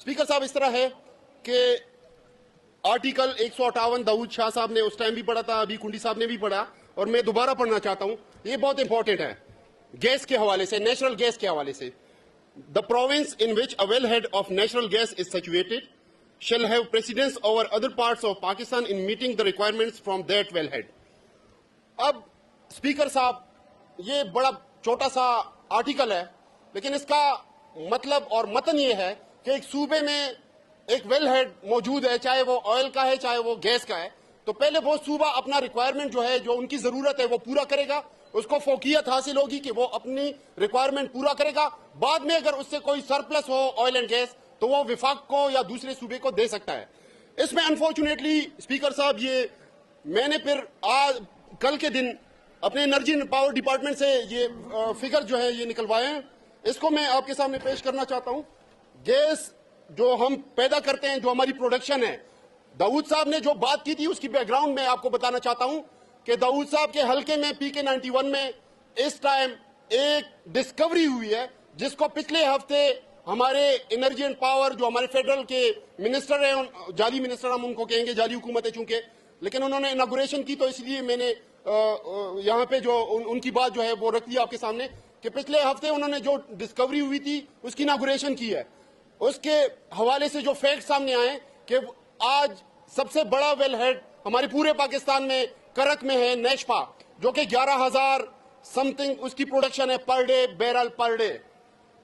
Speaker साहब, इस तरह है कि आर्टिकल 158 दाऊद शाह साहब ने उस टाइम भी पढ़ा था, अभी कुंडी साहब ने भी पढ़ा, और मैं दोबारा पढ़ना चाहता हूं। ये बहुत इंपॉर्टेंट है गैस के हवाले से, नेचुरल गैस के हवाले से। The province in which a well head of natural gas is situated shall have precedence over other parts of Pakistan in meeting the requirements from that wellhead। अब speaker साहब, ये बड़ा छोटा सा आर्टिकल है, लेकिन इसका मतलब और मतन ये है कि एक सूबे में एक वेलहेड मौजूद है, चाहे वो ऑयल का है चाहे वो गैस का है, तो पहले वो सूबा अपना रिक्वायरमेंट जो है, जो उनकी जरूरत है वो पूरा करेगा, उसको फोकियत हासिल होगी कि वो अपनी रिक्वायरमेंट पूरा करेगा। बाद में अगर उससे कोई सरप्लस हो ऑयल एंड गैस तो वो विफाक को या दूसरे सूबे को दे सकता है। इसमें अनफॉर्चुनेटली स्पीकर साहब, ये मैंने फिर आज कल के दिन अपने एनर्जी एंड पावर डिपार्टमेंट से ये फिगर जो है ये निकलवाए हैं, इसको मैं आपके सामने पेश करना चाहता हूं। गैस जो हम पैदा करते हैं, जो हमारी प्रोडक्शन है, दाऊद साहब ने जो बात की थी उसकी बैकग्राउंड में आपको बताना चाहता हूं कि दाऊद साहब के हलके में PK 91 में इस टाइम एक डिस्कवरी हुई है, जिसको पिछले हफ्ते हमारे एनर्जी एंड पावर जो हमारे फेडरल के मिनिस्टर हैं, जाली मिनिस्टर हम उनको कहेंगे, जाली हुकूमत है चूंकि, लेकिन उन्होंने इनॉग्रेशन की तो इसलिए मैंने यहाँ पे जो उनकी बात जो है वो रख दी आपके सामने कि पिछले हफ्ते उन्होंने जो डिस्कवरी हुई थी उसकी इनॉग्रेशन की है। उसके हवाले से जो फैक्ट सामने आए कि आज सबसे बड़ा वेल हेड हमारे पूरे पाकिस्तान में करक में है, नेशपा, जो कि 11,000 समथिंग उसकी प्रोडक्शन है per day, barrel per day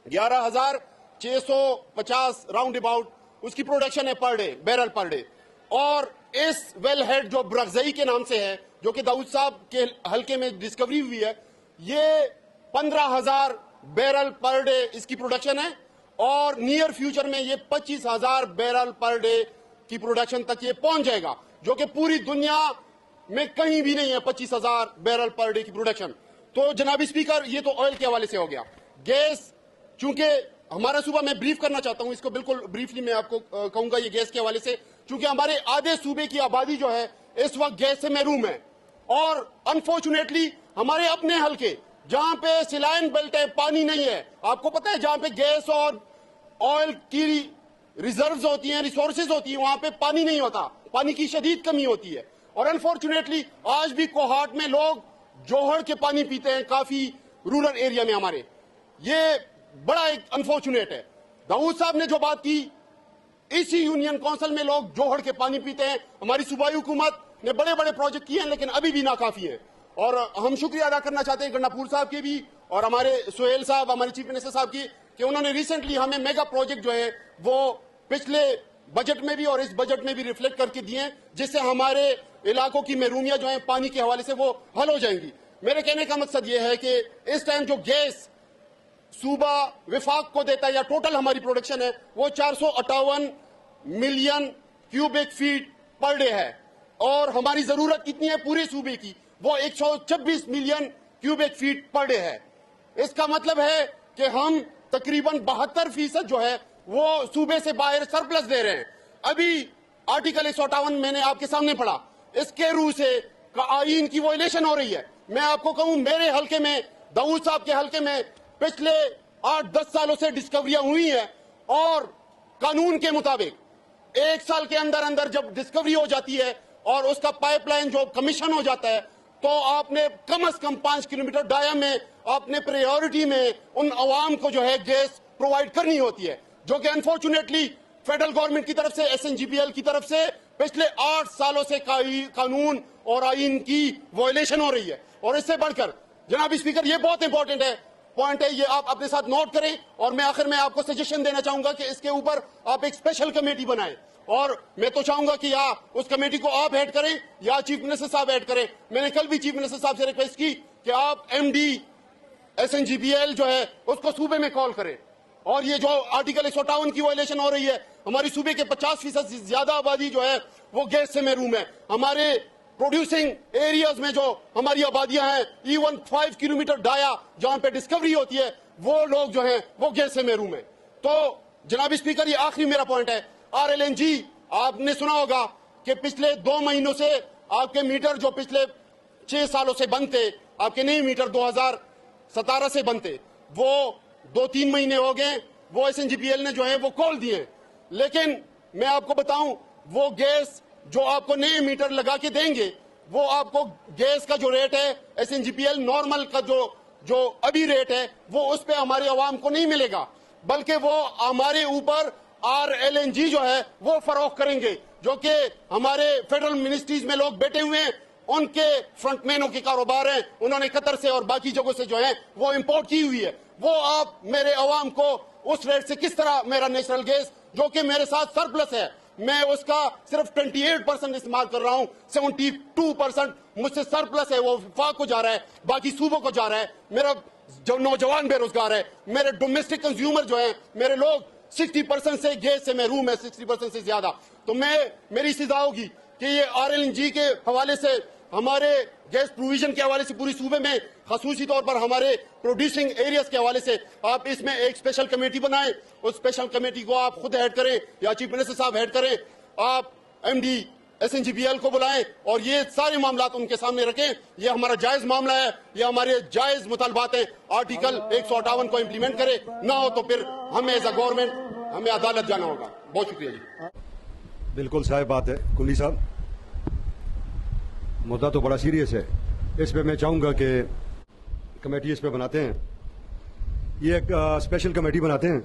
11,650 round about उसकी प्रोडक्शन है per day, barrel per day. और इस वेल हेड जो ब्रगजई के नाम से है, जो कि दाऊद साहब के हल्के में डिस्कवरी हुई है, ये 15,000 बैरल पर डे इसकी प्रोडक्शन है, और नियर फ्यूचर में ये 25,000 बैरल पर डे की प्रोडक्शन तक ये पहुंच जाएगा, जो कि पूरी दुनिया में कहीं भी नहीं है 25,000 बैरल पर डे की प्रोडक्शन। तो जनाबी स्पीकर, ये तो ऑयल के हवाले से हो गया। गैस, चूंकि हमारा सूबा, मैं ब्रीफ करना चाहता हूं इसको, बिल्कुल ब्रीफली मैं आपको कहूंगा ये गैस के हवाले से, चूंकि हमारे आधे सूबे की आबादी जो है इस वक्त गैस से महरूम है, और अनफॉर्चुनेटली हमारे अपने हल्के जहां पे सिलाइन बेल्ट है, पानी नहीं है, आपको पता है, जहां पे गैस और ऑयल की रिजर्व्स होती हैं, रिसोर्सेज होती हैं, वहां पे पानी नहीं होता, पानी की शदीद कमी होती है। और अनफॉर्चुनेटली आज भी कोहाट में लोग जोहड़ के पानी पीते हैं, काफी रूरल एरिया में हमारे। ये बड़ा एक अनफॉर्चुनेट है। दाऊद साहब ने जो बात की, इसी यूनियन काउंसिल में लोग जोहड़ के पानी पीते हैं। हमारी सूबाई हुकूमत ने बड़े बड़े प्रोजेक्ट किए हैं, लेकिन अभी भी नाकाफी है। और हम शुक्रिया अदा करना चाहते हैं गन्नापुर साहब के भी, और हमारे सुहेल साहब, हमारे चीफ मिनिस्टर साहब की, कि उन्होंने रिसेंटली हमें मेगा प्रोजेक्ट जो है वो पिछले बजट में भी और इस बजट में भी रिफ्लेक्ट करके दिए, जिससे हमारे इलाकों की महरूमियां जो है पानी के हवाले से वो हल हो जाएंगी। मेरे कहने का मकसद ये है कि इस टाइम जो गैस सूबा विफाक को देता है, या टोटल हमारी प्रोडक्शन है, वो 458 million cubic feet per day है, और हमारी जरूरत कितनी है पूरे सूबे की, वो 126 million cubic feet per day है। इसका मतलब है कि हम तकरीबन 72% जो है वो सूबे से बाहर सरप्लस दे रहे हैं। अभी आर्टिकल 158 मैंने आपके सामने पढ़ा, इसके रूह से आईन की वॉयलेशन हो रही है। मैं आपको कहूं, मेरे हल्के में, दाऊद साहब के हल्के में पिछले 8-10 सालों से डिस्कवरियां हुई हैं, और कानून के मुताबिक 1 साल के अंदर अंदर जब डिस्कवरी हो जाती है और उसका पाइपलाइन जो कमीशन हो जाता है, तो आपने कम से कम 5 किलोमीटर डाया में आपने प्रायोरिटी में उन अवाम को जो है गैस प्रोवाइड करनी होती है, जो कि अनफॉर्चुनेटली फेडरल गवर्नमेंट की तरफ से, SNGPL की तरफ से पिछले 8 सालों से कानून और आईन की वॉयलेशन हो रही है। और इससे बढ़कर जनाब स्पीकर, ये बहुत इंपॉर्टेंट है, पॉइंट है, ये आप अपने साथ नोट करें, और मैं आखिर में आपको सजेशन देना चाहूंगा कि इसके ऊपर आप एक स्पेशल कमेटी बनाएं, और मैं तो चाहूंगा कि या उस कमेटी को आप हेड करें या चीफ मिनिस्टर साहब हेड करें। मैंने कल भी चीफ मिनिस्टर साहब से रिक्वेस्ट की कि आप MD SNGPL जो है उसको सूबे में कॉल करें, और ये जो आर्टिकल 158 की वायलेशन हो रही है, हमारी सूबे के 50% से ज्यादा आबादी जो है वो गैस से महरूम है। हमारे प्रोड्यूसिंग एरियाज में जो हमारी आबादियां हैं, इवन 5 किलोमीटर डाया जहां पे डिस्कवरी होती है, वो लोग जो हैं वो गैस से महरूम है। तो जनाब स्पीकर, ये आखिरी मेरा पॉइंट है, RLNG, आपने सुना होगा कि पिछले 2 महीनों से आपके मीटर जो पिछले 6 सालों से बंद थे, आपके नए मीटर 2017 से बंद थे, वो 2-3 महीने हो गए, वो SNGPL ने जो है वो खोल दिए। لیکن میں آپ کو بتاؤں وہ گیس جو آپ کو نئے میٹر لگا کے دیں گے وہ آپ کو گیس کا جو ریٹ ہے SNGPL نارمل کا جو ابھی ریٹ ہے وہ اس پہ ہماری عوام کو نہیں ملے گا، بلکہ وہ ہمارے اوپر RLNG جو ہے وہ فروخت کریں گے، جو کہ ہمارے فیڈرل منسٹریز میں لوگ بیٹھے ہوئے ہیں، ان کے فرنٹ مینوں کے کاروبار ہیں، انہوں نے قطر سے اور باقی جگہوں سے جو ہیں وہ امپورٹ کی ہوئی ہے، وہ آپ میرے عوام کو اس ریٹ سے کس طرح میرا نیچرل گیس جو کہ میرے ساتھ سرپلس ہے، میں اس کا صرف 28% استعمال کر رہا ہوں، 72% مجھ سے سرپلس ہے، وہ وفاق کو جا رہا ہے، باقی صوبوں کو جا رہا ہے، میرا جو نوجوان بے روزگار ہے، میرے ڈومیسٹک کنزیومر جو ہیں، میرے لوگ 60% سے گیس سے محروم ہے، 60% سے زیادہ. تو میری استدعا ہوگی کہ یہ RLNG کے حوالے سے ہمارے گیس پروویژن کے حوالے سے پوری صوبے میں خصوصی طور پر ہمارے پروڈیوسنگ ایریاز کے حوالے سے آپ اس میں ایک اسپیشل کمیٹی بنائیں، اس اسپیشل کمیٹی کو آپ خود ہیڈ کریں یا چیف منسٹر صاحب ہیڈ کریں، آپ MD SNGPL کو بلائیں اور یہ سارے معاملات ان کے سامنے رکھیں. یہ ہمارا جائز معاملہ ہے، یہ ہمارے جائز مطالبات ہیں. آرٹیکل 158 کو امپلیمنٹ کرے، نہ ہو تو پھر ہمیں ایز اے گورنمنٹ ہمیں عدالت جانا ہوگا. بہت شکریہ جی. بالکل صحیح بات ہے کلی صاحب، مدعا تو بڑا سیریس ہے. اس پہ میں چاہوں گا کہ کمیٹی اس پہ بناتے ہیں، یہ ایک اسپیشل کمیٹی بناتے ہیں.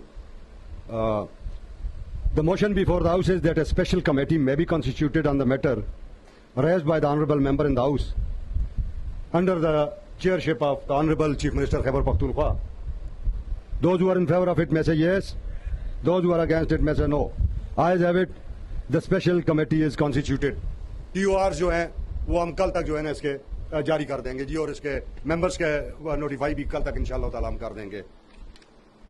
The motion before the House is that a special committee may be constituted on the matter raised by the Honourable Member in the House under the chairship of the Honourable Chief Minister Khyber Pakhtunkhwa. Those who are in favour of it may say yes, those who are against it may say no. Ayes have it, the special committee is constituted. TORs جو ہیں وہ ہم کل تک جو ہے نا اس کے جاری کر دیں گے جی، اور اس کے ممبرس کے نوٹیفائی بھی کل تک انشاءاللہ تعالی ہم کر دیں گے.